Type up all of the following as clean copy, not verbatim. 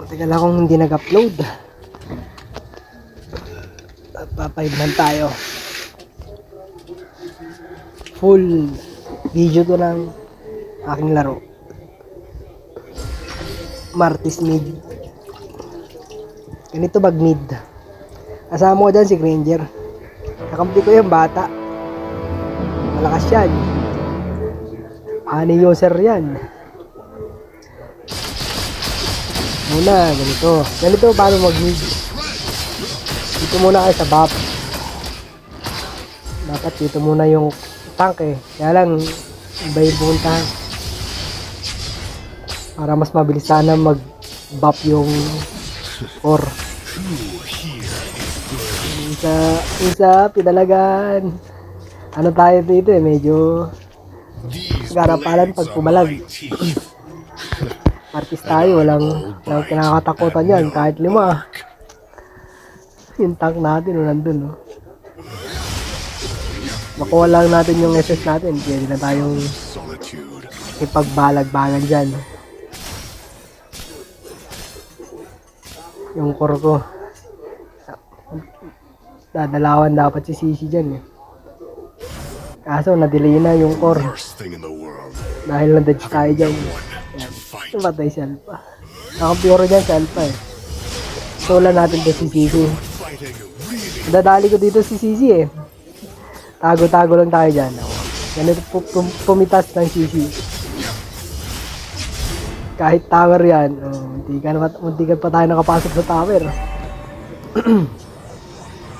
Tagal akong hindi nag-upload. Pa-5 man tayo. Full video to ng aking laro. Martis mid. Ganito mag mid. Kasama ko dyan si Granger. Kakampi ko yung bata. Malakas yan. Honey user yan. Muna, ganito. Ganito paano mag mid. Dito muna kayo sa buff. Dapat dito muna yung tank eh. Kaya lang, iba yung pumuntahan. Para mas mabilis sana mag-buff yung core. Isa, pinalagan. Ano tayo dito eh, medyo garapalan pag pumalag. Artist tayo, walang kinakatakutan yan, kahit 5. Yung tank natin, nandun, no? Makuha lang natin yung SS natin, pwede na tayong ipagbalag-bagan dyan. Yung core ko. Dadalawan dapat si Sisi dyan, eh. Kaso, na-delay na yung core. Dahil na-dodge tayo dyan. Yan. Patay si Alpha. Nakampiyoro dyan si Alpha, eh. Sola natin to si Sisi. Dadali ko dito si Sisi, eh. Tago-tago lang tayo dyan. Ganito pumitas ng Sisi. Kahit tower yan. Munti ka pa tayo nakapasok sa tower.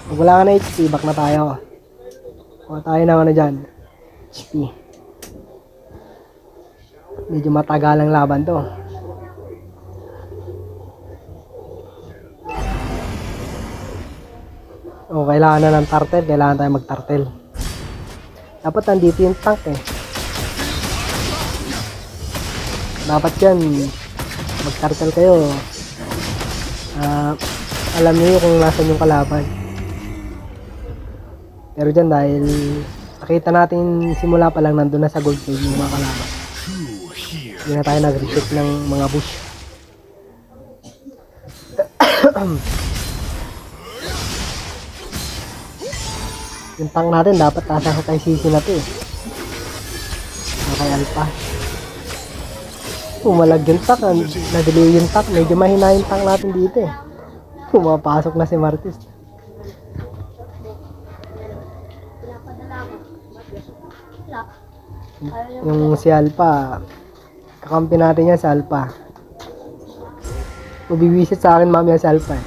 Pag wala ka na HP, back na tayo. Kuha tayo ng ano dyan. HP. Medyo matagalang laban to. Kailangan na ng turtle. Kailangan tayo mag-turtle. Dapat nandito yung tank eh. Dapat yan mag-turtle kayo. Alam niyo kung nasan yung kalaban. Pero dyan dahil nakita natin simula pa lang nandun na sa gold cave yung mga kalaban. Hindi na tayo nag-reset ng mga bush. Yung tank natin dapat tasa sa tayo Sisi na to eh. Kay Alpha. Pumalag yung tank. Nadelay yung tank. Medyo mahina yung tank natin dito eh. Pumapasok na si Martis. Yung si Alpha, kakampi natin yan si Alpha. Mabiwisit sa akin mamaya si Alpha eh.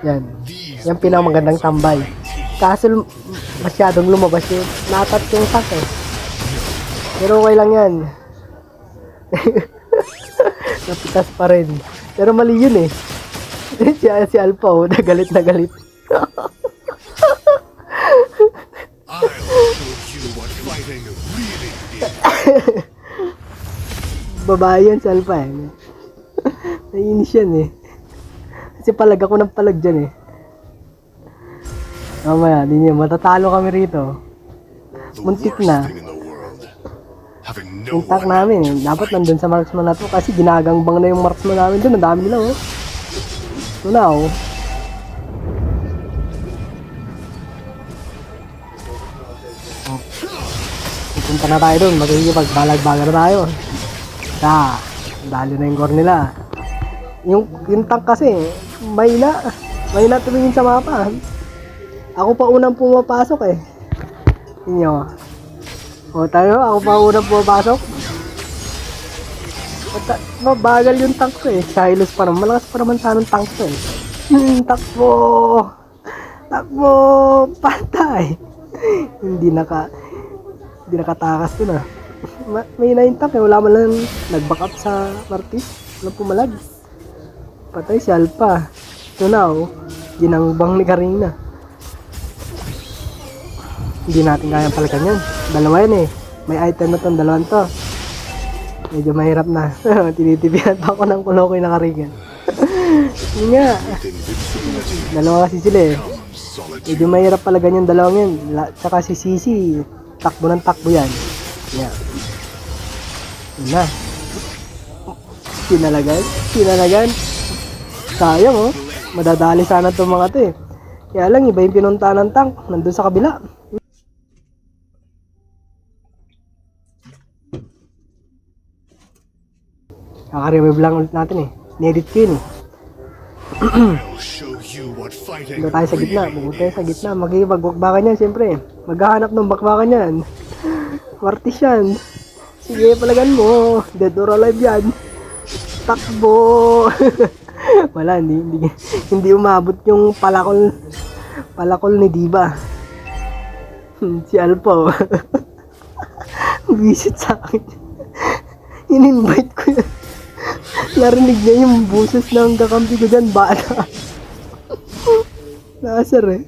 Yan. Yan pinakamagandang tambay. Kaso masyadong lumabas yung natat yung tank eh. Pero okay lang yan. Napitas pa rin. Pero mali yun eh. Si Alpha oh, nagalit na galit. Babae yan si Alpha eh. Naiinis yan eh. Kasi palag ako ng palag dyan eh. Mamaya, di niya, matatalo kami rito. Muntik na. Yung tank namin eh. Dapat nandun sa marksman na to kasi ginagangbang na yung marksman namin dun. Ang dami nila oh. So now, pupunta na tayo dun. Magkikipagbalag-baga na tayo. Dali na yung core nila. Yung tank kasi, may na tumingin sa mapa. Ako pa unang pumapasok eh. Inyo. Tayo, ako pa unang pumapasok. Mabagal yung tank ko eh. Silos pa naman. Malakas pa naman tanong tank ko eh. Takbo! Takbo! Patay! Hindi nakatakas to na. May na yung tank eh. Wala man lang nag-back up sa Martis. Walang pumalag. Patay si Alpha. So now, ginangbang ni Karina. Hindi natin kayang palagan yan. Dalawa yan eh. May item na tong dalawang to. Medyo mahirap na. Tinitipihan pa ako ng kulokoy na Karina. Yun nga. Dalawa kasi sila eh. Medyo mahirap palagan yung dalawang yan. Tsaka si Sisi, takbo ng takbo yan. Yeah. Yun na. Sinalagan. Sayang oh. Madadali sana itong mga to eh. Kaya lang, iba yung pinunta ng tank. Nandun sa kabila. Kaka-revive lang ulit natin eh. Ni-edit ko yun eh. Punta tayo sa gitna. Pumunta tayo sa gitna. Magkikipag-bakbakan yan siyempre. Maghahanap ng bakbakan yan. Martis yan. Sige, palagan mo. Dead or alive yan. Takbo. Wala, hindi umabot yung palakol ni Diva. Si Alpha. Visit sa akin. In-invite ko yan. Narinig niya yung boses ng kakampi ko dyan, bata. Nasar eh.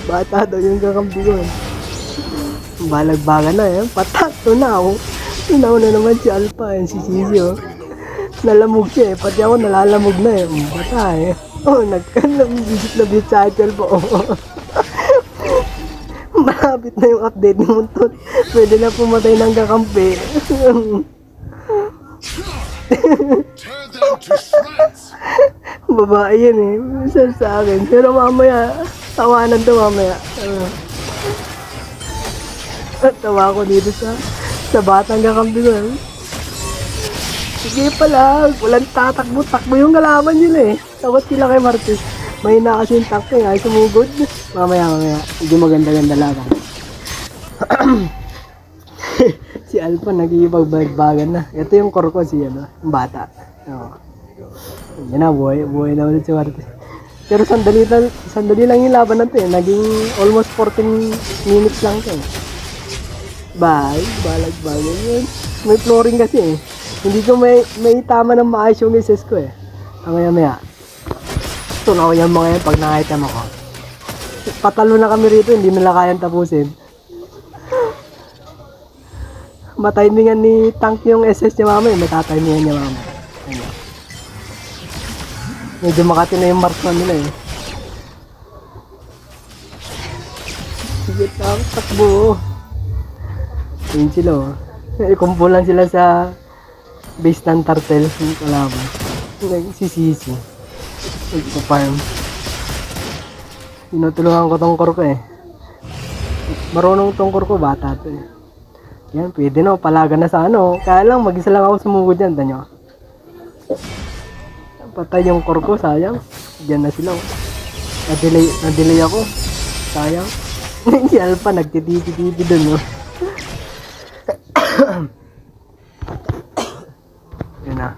Bata daw yung kakampi ko. Balagbaga na eh. Patat, tunaw. Tunaw na naman si Alpha eh, si Sisi oh. Nalamog siya eh, pati ako nalalamog na eh. Bata eh. Oh, nagbisit na bisit sa Alpha oh. Malapit na yung update ni Muntot. Pwede na pumatay ng kakampi. Babae yan eh. Minsan sa akin. Pero mamaya, tawanan to mamaya. Tawa ko dito sa batang kakampi ko. Sige pala, walang tatakbo. Takbo yung kalaban nila eh. Takot sila kay Martis. May na kasi yung takbo eh. Ay sumugod. Mamaya. Hindi maganda-ganda lang. Si Alpha nagigipag-bagbagan na. Ito yung core ko si yung bata. Oo. Yan na, buhay na ulit si Martis. Pero sandali lang yung laban natin eh. Naging almost 14 minutes lang ito eh. Balagbagan yun. May flooring kasi eh. Hindi ko may tama ng maayos yung SS ko eh. Maya. Tunaw yung mga yan pag nakaitem ako. Patalo na kami rito, hindi nila kayang tapusin. Matimingan ni tank yung SS niya mama eh. Matatimingan niya mama. Ayan. Medyo makati na yung marksman nila eh. Sige tank, takbo. Yun sila oh. Kumpulan sila sa base ng turtle yung kalaban. Nagsisisi. Nagpa-farm. Tinutulungan ko tong core ko eh. Marunong tong core ko, bata to eh. Yan, pwede no, palaga na sa ano. Kaya lang, mag-isa lang ako sumugod yan, tanyo. Patay yung core ko, sayang. Diyan na sila. Na-delay ako. Sayang. Si Alpha, nagtitipi-tipi dun, no. Yun na.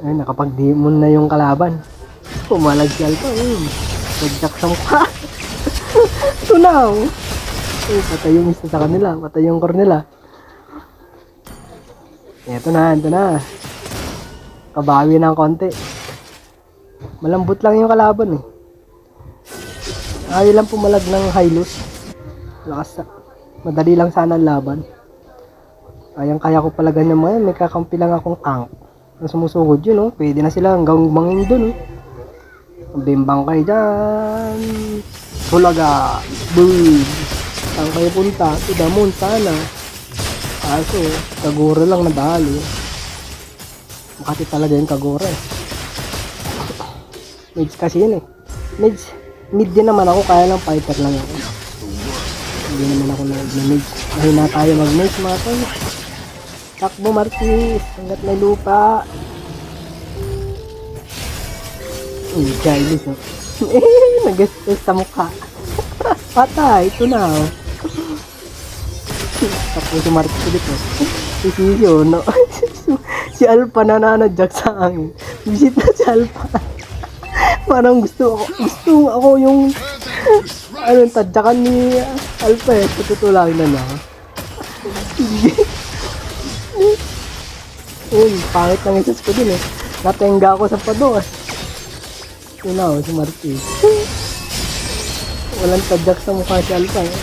Ay, nakapag-demon na yung kalaban. Pumalag si Alpha. Nagdak sa mukha. Tunaw. Ay, patay yung isa sa kanila. Patay yung core nila. Ito na. Kabawi ng konti. Malambot lang yung kalaban eh. Ayaw lang pumalag ng Hylos. Lakas. Madali lang sana ang laban. Kaya ko pala ganyan mo yan. May kakampi lang akong tank. Na sumusugod yun, oh. Pwede na sila hanggang bangin dun, oh. Bimbang kayo dyan. Hulaga. Boom. Saan kayo punta? To the moon sana. Kaso, Kagura lang nadali. Makati talaga yung Kagura eh. Mage kasi yun eh. Mid din naman ako, kaya lang fighter lang ako. Hindi naman ako nag-mage. Mahina tayo mag-mage mga tol. Takbo Martis, hanggat may lupa. Giles oh. Nag-stress sa mukha. Patay, ito na oh. Takbo si Martis ulit oh. Si Sisyo no. Si Alpha nananadyak sa akin. Visit na si Alpha. Parang gusto ako yung tadyakan ni Alpha eh. Tutulangin na lang. Pangit ng isas ko din eh. Natenga ako sa pado eh. Yun na si Martis. Walang tadyak sa mukha si Alpha eh.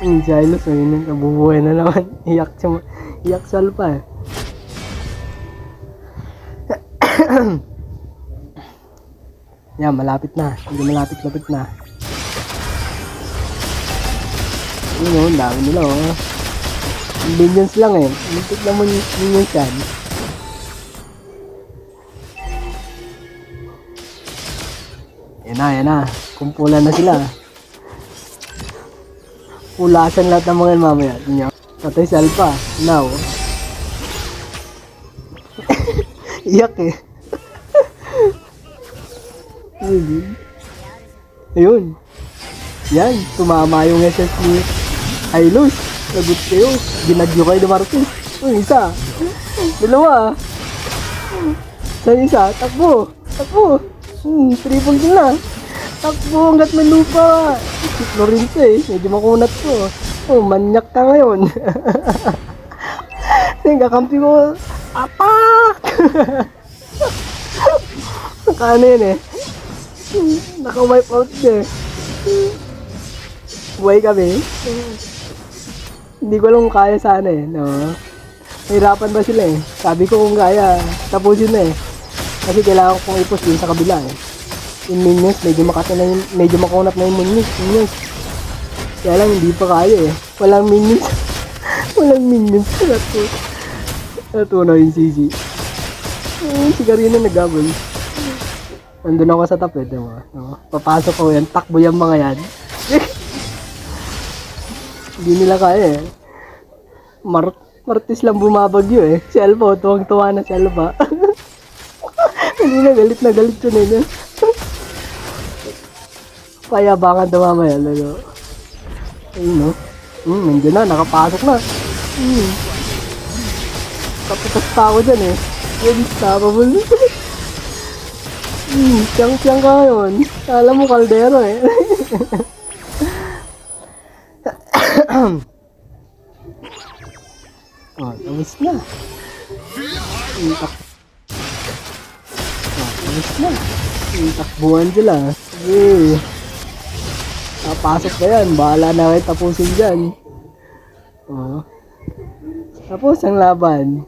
Giles oh, yun yung kabubuhay na naman. Iyak si Alpha eh. Yan, malapit na. Hindi malapit na. Yun o, ang dami nila oh. Minions lang eh. Muntik na minions yan. Yan na. Kumpulan na sila. Pulasan lahat ng mga yan mamaya. Tingnan. Patay si Alpha. Now. Iyak eh. Ayun. Yan. Tumama yung SS ni Hylos. Lagot kayo. Ginagyo kayo na Martes. Isa. Dalawa. Isa. Takbo. Triple kill na. Takbo hanggat may lupa. Siklo rin to eh. Medyo makunat ko. Manyak ka ngayon. Kakampi ko. Apak! Nakaano yun eh. Naka-wipe out eh. Buhay kami. Hindi ko alam kung kaya sana eh. No? Mahirapan ba sila eh. Sabi ko kung kaya, tapusin na eh. Kasi kailangan kong i-push din sa kabila eh. Yung minions, medyo makunat na yung minions. Kaya lang, hindi pa kaya eh. Walang minions. Walang minions. Ito na yung CC. Si Karina nag-gabol. Nandun ako sa top eh. Diba? Papasok ko yan. Takbo yung mga yan. Hindi nila kaya eh. Martis lang bumabagyo eh. Si Alba, tuwang-tuwa na si Alba. Hindi na galit yun eh. Payabangan daw mamaya. Ayun no. Nandiyan na, nakapasok na. Kapitas pa ako dyan eh. Unstoppable. Tiyang-tiyang ka ngayon. Alam mo, kaldero eh. Tapos na. Tapos na. Takbuhan sila. Sige. Papasok na yan. Bahala na kayo tapusin dyan. Tapos ang laban.